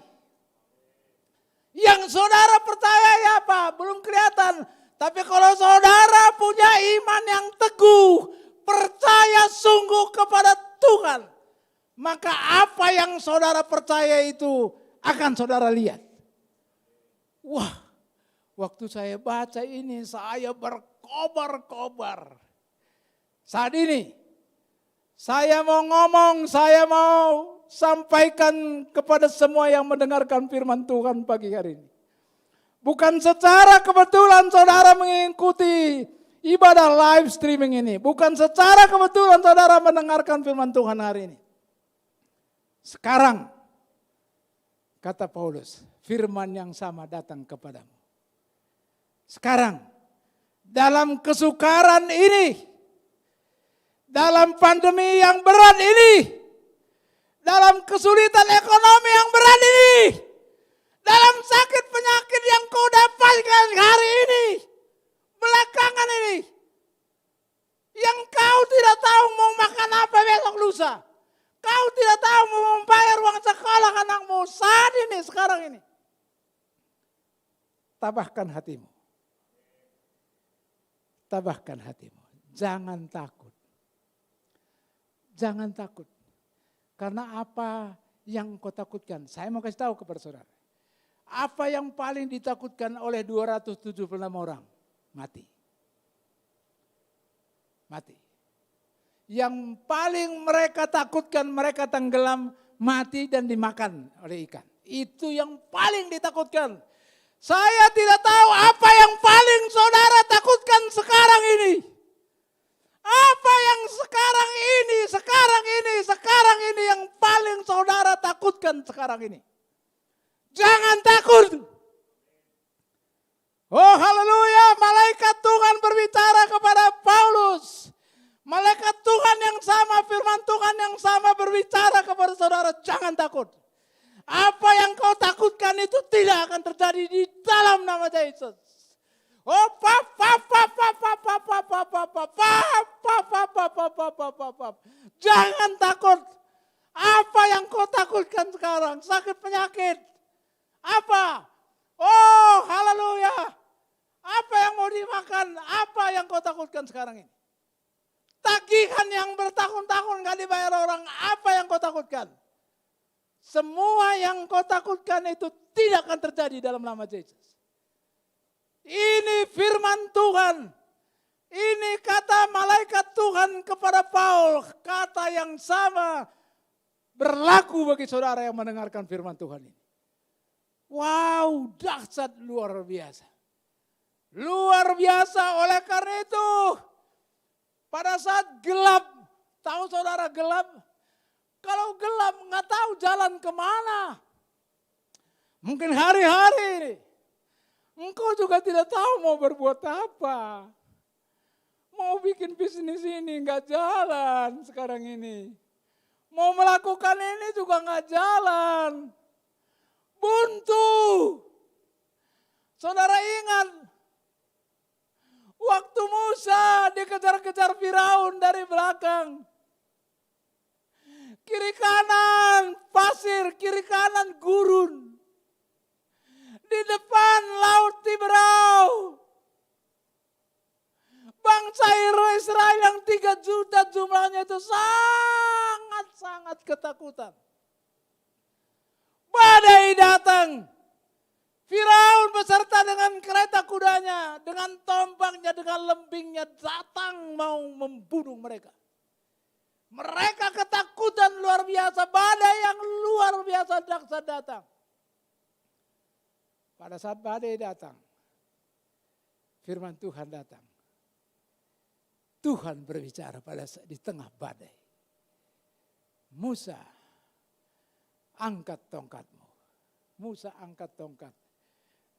Yang saudara percayai apa? Belum kelihatan. Tapi kalau saudara punya iman yang teguh, percaya sungguh kepada Tuhan, maka apa yang saudara percaya itu akan saudara lihat. Wah, waktu saya baca ini saya berkobar-kobar. Saat ini saya mau ngomong, saya mau sampaikan kepada semua yang mendengarkan firman Tuhan pagi hari ini. Bukan secara kebetulan saudara mengikuti ibadah live streaming ini. Bukan secara kebetulan saudara mendengarkan firman Tuhan hari ini. Sekarang, kata Paulus, firman yang sama datang kepadamu. Sekarang, dalam kesukaran ini, dalam pandemi yang berat ini, dalam kesulitan ekonomi yang berat ini, dalam sakit penyakit yang kau dapatkan hari ini, belakangan ini, yang kau tidak tahu mau makan apa besok lusa, kau tidak tahu mau membayar uang sekolah anakmu saat ini, sekarang ini. Tabahkan hatimu. Tabahkan hatimu. Jangan takut. Jangan takut. Karena apa yang kau takutkan? Saya mau kasih tahu kepada saudara. Apa yang paling ditakutkan oleh 276 orang? Mati. Mati. Yang paling mereka takutkan, mereka tenggelam, mati dan dimakan oleh ikan. Itu yang paling ditakutkan. Saya tidak tahu apa yang paling saudara takutkan sekarang ini. Apa yang sekarang ini yang paling saudara takutkan sekarang ini. Jangan takut. Oh haleluya, malaikat Tuhan berbicara kepada Paulus. Malaikat Tuhan yang sama, firman Tuhan yang sama berbicara kepada saudara, jangan takut. Apa yang kau takutkan itu tidak akan terjadi di dalam nama Yesus. Oh jangan takut. Apa yang kau takutkan sekarang? Sakit penyakit. Apa? Oh haleluya. Apa yang mau dimakan? Apa yang kau takutkan sekarang ini? Tagihan yang bertahun-tahun gak dibayar orang. Apa yang kau takutkan? Semua yang kau takutkan itu tidak akan terjadi dalam nama Yesus. Ini firman Tuhan. Ini kata malaikat Tuhan kepada Paul. Kata yang sama berlaku bagi saudara yang mendengarkan firman Tuhan ini. Wow, dahsyat luar biasa. Luar biasa, oleh karena itu pada saat gelap, tahu saudara gelap? Kalau gelap nggak tahu jalan kemana. Mungkin hari-hari ini engkau juga tidak tahu mau berbuat apa. Mau bikin bisnis ini nggak jalan sekarang ini. Mau melakukan ini juga nggak jalan. Buntu. Saudara ingat waktu Musa dikejar-kejar Firaun dari belakang. Kiri kanan pasir, kiri kanan gurun. Di depan laut Tiberau. Bangsa Israel yang 3 juta jumlahnya itu sangat-sangat ketakutan. Badai datang. Firaun beserta dengan kereta kudanya, dengan tombaknya, dengan lembingnya datang mau membunuh mereka. Mereka ketakutan luar biasa, badai yang luar biasa dahsyat datang. Pada saat badai datang, firman Tuhan datang. Tuhan berbicara di tengah badai. Musa, angkat tongkatmu. Musa angkat tongkat.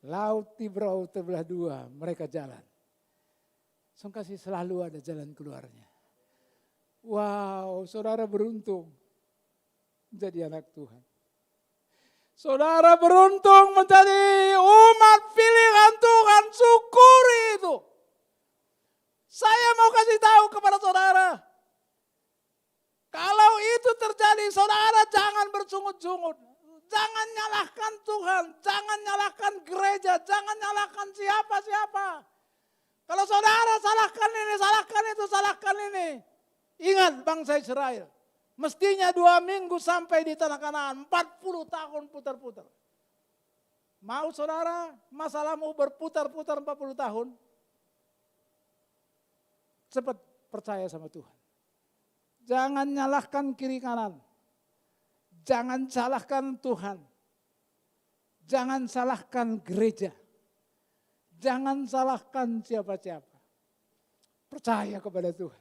Laut Tiberau terbelah 2, mereka jalan. Kasih selalu ada jalan keluarnya. Wow, saudara beruntung menjadi anak Tuhan. Saudara beruntung menjadi umat pilihan Tuhan, syukuri itu. Saya mau kasih tahu kepada saudara. Kalau itu terjadi, saudara jangan bersungut-sungut. Jangan nyalahkan Tuhan, jangan nyalahkan gereja, jangan nyalahkan siapa-siapa. Kalau saudara salahkan ini, salahkan itu, salahkan ini. Ingat bangsa Israel, mestinya 2 minggu sampai di tanah Kanaan, 40 tahun putar-putar. Mau saudara masalahmu berputar-putar 40 tahun? Cepat percaya sama Tuhan. Jangan nyalahkan kiri kanan. Jangan salahkan Tuhan. Jangan salahkan gereja. Jangan salahkan siapa-siapa. Percaya kepada Tuhan.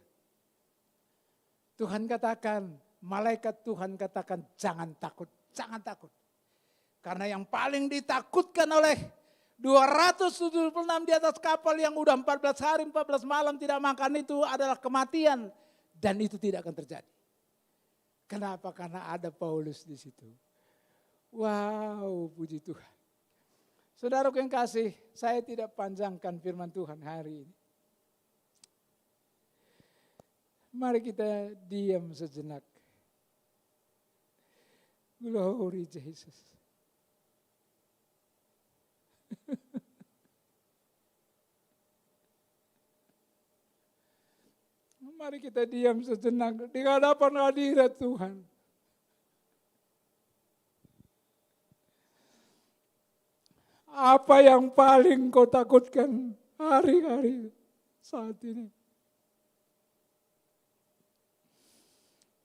Tuhan katakan, malaikat Tuhan katakan jangan takut, jangan takut. Karena yang paling ditakutkan oleh 276 di atas kapal yang udah 14 hari 14 malam tidak makan itu adalah kematian. Dan itu tidak akan terjadi. Kenapa? Karena ada Paulus di situ. Wow, puji Tuhan. Saudaraku yang kasih, saya tidak panjangkan firman Tuhan hari ini. Mari kita diam sejenak. Glory Jesus. Mari kita diam sejenak di hadapan hadirat Tuhan. Apa yang paling kau takutkan hari-hari saat ini?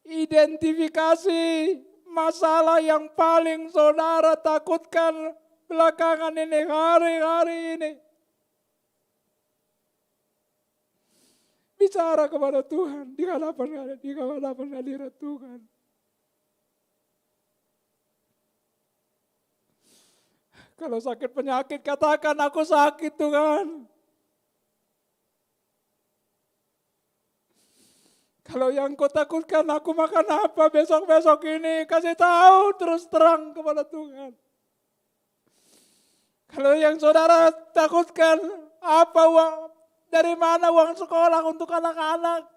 Identifikasi masalah yang paling saudara takutkan belakangan ini, hari-hari ini. Bicara kepada Tuhan di hadapan hadirat Tuhan. Kalau sakit penyakit katakan aku sakit Tuhan. Kalau yang kau takutkan aku makan apa besok-besok ini, kasih tahu terus terang kepada Tuhan. Kalau yang saudara takutkan apa uang, dari mana uang sekolah untuk anak-anak,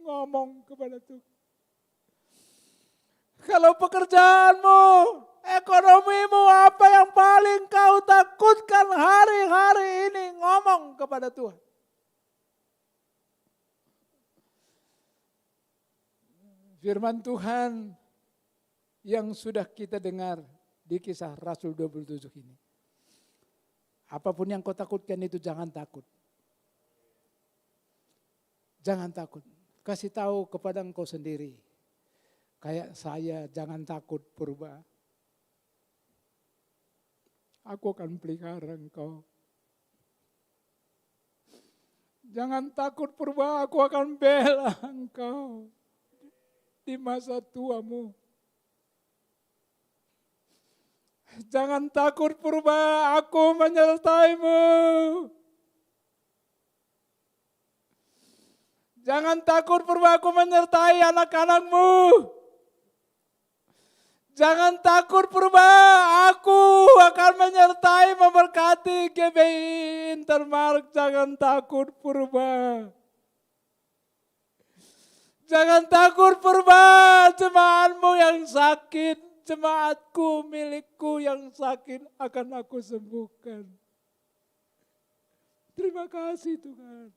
ngomong kepada Tuhan. Kalau pekerjaanmu, ekonomimu, apa yang paling kau takutkan hari-hari ini, ngomong kepada Tuhan. Firman Tuhan yang sudah kita dengar di Kisah Rasul 27 ini. Apapun yang kau takutkan itu jangan takut. Jangan takut. Kasih tahu kepada engkau sendiri. Kayak saya, jangan takut purba. Aku akan pelihara engkau. Jangan takut purba, aku akan bela engkau di masa tuamu. Jangan takut purba, aku menyertaimu. Jangan takut purba, aku menyertai anak-anakmu. Jangan takut purba, aku akan menyertai memberkati GBI Intermark. Jangan takut purba. Jangan takut purba, jemaatmu yang sakit, jemaatku milikku yang sakit akan aku sembuhkan. Terima kasih Tuhan.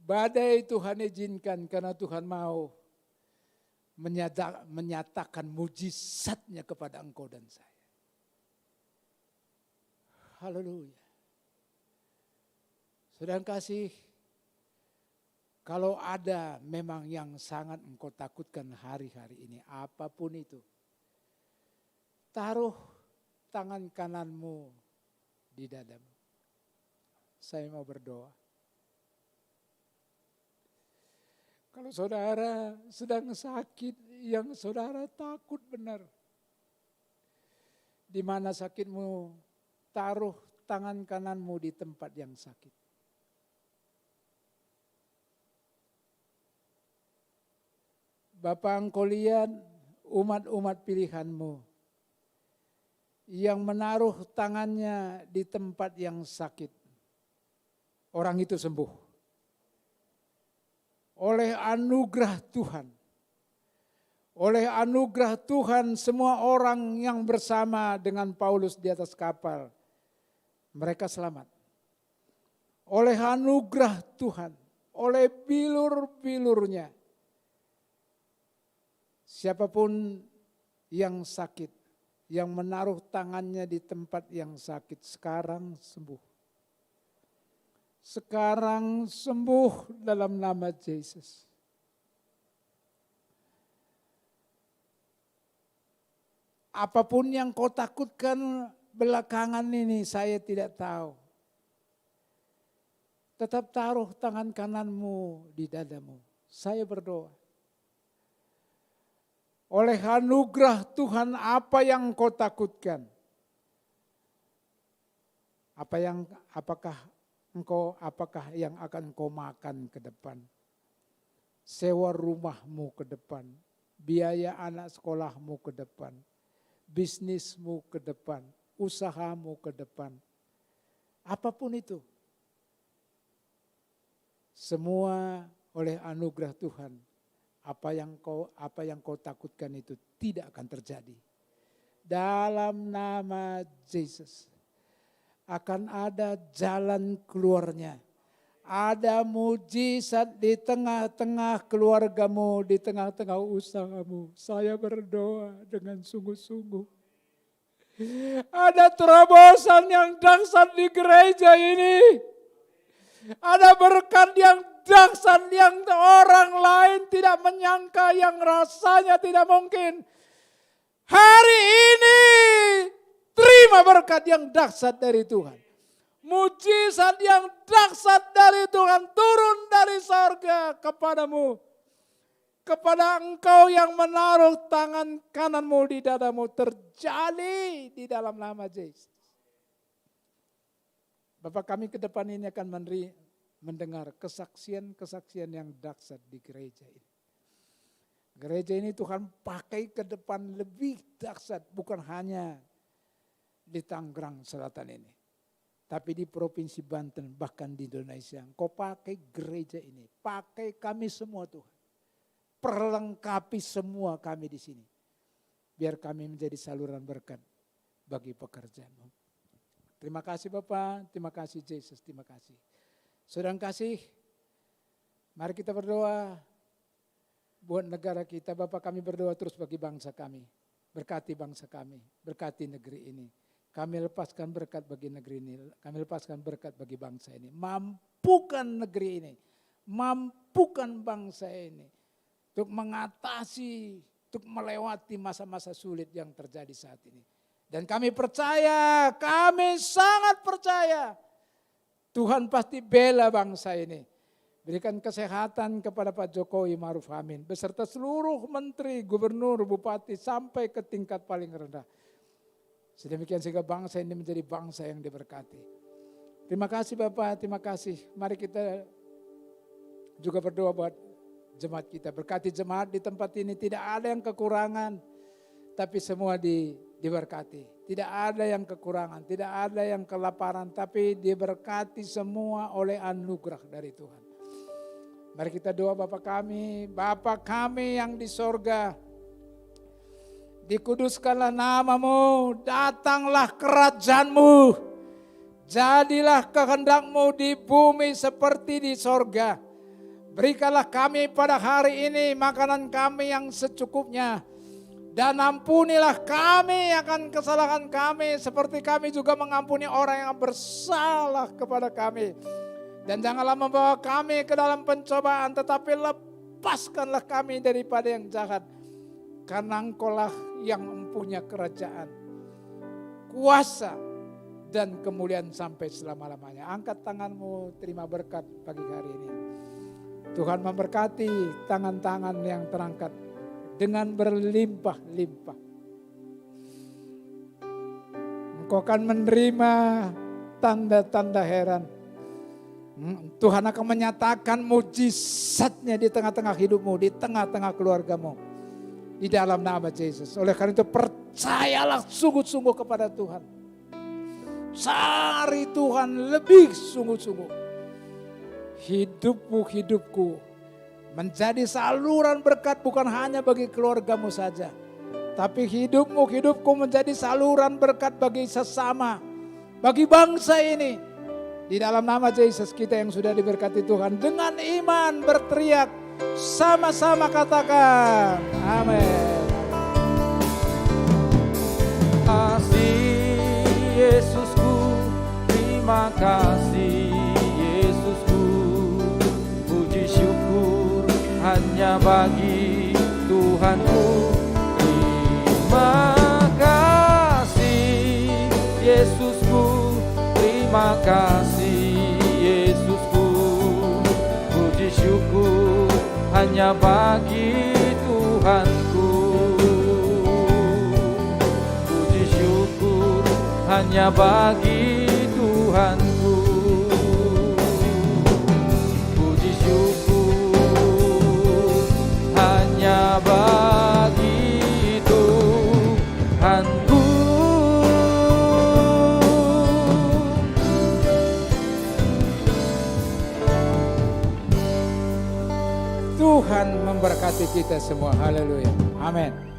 Badai Tuhan izinkan karena Tuhan mau menyatakan mujizatnya kepada engkau dan saya. Haleluya. Saudara kasih, kalau ada memang yang sangat engkau takutkan hari-hari ini, apapun itu, taruh tangan kananmu di dadamu. Saya mau berdoa. Kalau saudara sedang sakit, yang saudara takut benar. Di mana sakitmu, taruh tangan kananmu di tempat yang sakit. Bapa, engkau lihat umat-umat pilihanmu yang menaruh tangannya di tempat yang sakit. Orang itu sembuh. Oleh anugerah Tuhan. Oleh anugerah Tuhan semua orang yang bersama dengan Paulus di atas kapal. Mereka selamat. Oleh anugerah Tuhan. Oleh bilur-bilurnya. Siapapun yang sakit. Yang menaruh tangannya di tempat yang sakit. Sekarang sembuh. Sekarang sembuh dalam nama Yesus. Apapun yang kau takutkan belakangan ini saya tidak tahu. Tetap taruh tangan kananmu di dadamu. Saya berdoa. Oleh anugerah Tuhan apa yang kau takutkan? Apakah yang akan kau makan ke depan? Sewa rumahmu ke depan, biaya anak sekolahmu ke depan, bisnismu ke depan, usahamu ke depan. Apapun itu. Semua oleh anugerah Tuhan. Apa yang kau takutkan itu tidak akan terjadi. Dalam nama Yesus. Akan ada jalan keluarnya. Ada mujizat di tengah-tengah keluargamu, di tengah-tengah usahamu. Saya berdoa dengan sungguh-sungguh. Ada terobosan yang dahsyat di gereja ini. Ada berkat yang dahsyat yang orang lain tidak menyangka, yang rasanya tidak mungkin. Hari ini Terima berkat yang dahsyat dari Tuhan. Mujizat yang dahsyat dari Tuhan turun dari sorga kepadamu. Kepada engkau yang menaruh tangan kananmu di dadamu, terjadi di dalam nama Yesus. Bapak, kami ke depan ini akan mendengar kesaksian-kesaksian yang dahsyat di gereja ini. Gereja ini Tuhan pakai ke depan lebih dahsyat, bukan hanya di Tangerang Selatan ini, tapi di Provinsi Banten, bahkan di Indonesia. Engkau pakai gereja ini, pakai kami semua Tuhan. Perlengkapi semua kami di sini. Biar kami menjadi saluran berkat bagi pekerjaan-Mu. Terima kasih Bapak, terima kasih Yesus, terima kasih. Saudara yang kasih, mari kita berdoa buat negara kita. Bapak, kami berdoa terus bagi bangsa kami. Berkati bangsa kami, berkati negeri ini. Kami lepaskan berkat bagi negeri ini, kami lepaskan berkat bagi bangsa ini. Mampukan negeri ini, mampukan bangsa ini untuk mengatasi, untuk melewati masa-masa sulit yang terjadi saat ini. Dan kami percaya, kami sangat percaya Tuhan pasti bela bangsa ini. Berikan kesehatan kepada Pak Jokowi Ma'ruf Amin beserta seluruh menteri, gubernur, bupati sampai ke tingkat paling rendah. Sedemikian sehingga bangsa ini menjadi bangsa yang diberkati. Terima kasih Bapak, terima kasih. Mari kita juga berdoa buat jemaat kita. Berkati jemaat di tempat ini, tidak ada yang kekurangan, tapi semua diberkati. Tidak ada yang kekurangan, tidak ada yang kelaparan, tapi diberkati semua oleh anugerah dari Tuhan. Mari kita doa Bapa kami yang di sorga. Dikuduskanlah namamu, datanglah kerajaan-Mu, jadilah kehendak-Mu di bumi seperti di sorga. Berikanlah kami pada hari ini makanan kami yang secukupnya, dan ampunilah kami akan kesalahan kami, seperti kami juga mengampuni orang yang bersalah kepada kami. Dan janganlah membawa kami ke dalam pencobaan, tetapi lepaskanlah kami daripada yang jahat. Karena Engkau-lah yang mempunyai kerajaan, kuasa, dan kemuliaan sampai selama-lamanya. Angkat tanganmu, terima berkat pagi hari ini. Tuhan memberkati tangan-tangan yang terangkat dengan berlimpah-limpah. Engkau akan menerima tanda-tanda heran. Tuhan akan menyatakan mujizatnya di tengah-tengah hidupmu, di tengah-tengah keluargamu. Di dalam nama Yesus. Oleh karena itu percayalah sungguh-sungguh kepada Tuhan. Cari Tuhan lebih sungguh-sungguh. Hidupku menjadi saluran berkat bukan hanya bagi keluargamu saja. Tapi hidupku menjadi saluran berkat bagi sesama. Bagi bangsa ini. Di dalam nama Yesus kita yang sudah diberkati Tuhan. Dengan iman berteriak. Sama-sama katakan. Amin.
Kasih Yesusku, terima kasih Yesusku. Puji syukur hanya bagi Tuhanku. Terima kasih Yesusku, terima kasih Yesusku. Puji syukur hanya bagi Tuhanku. Puji syukur hanya bagi Tuhanku. Puji syukur hanya bagi Tuhanku.
Tuhan memberkati kita semua. Haleluya. Amin.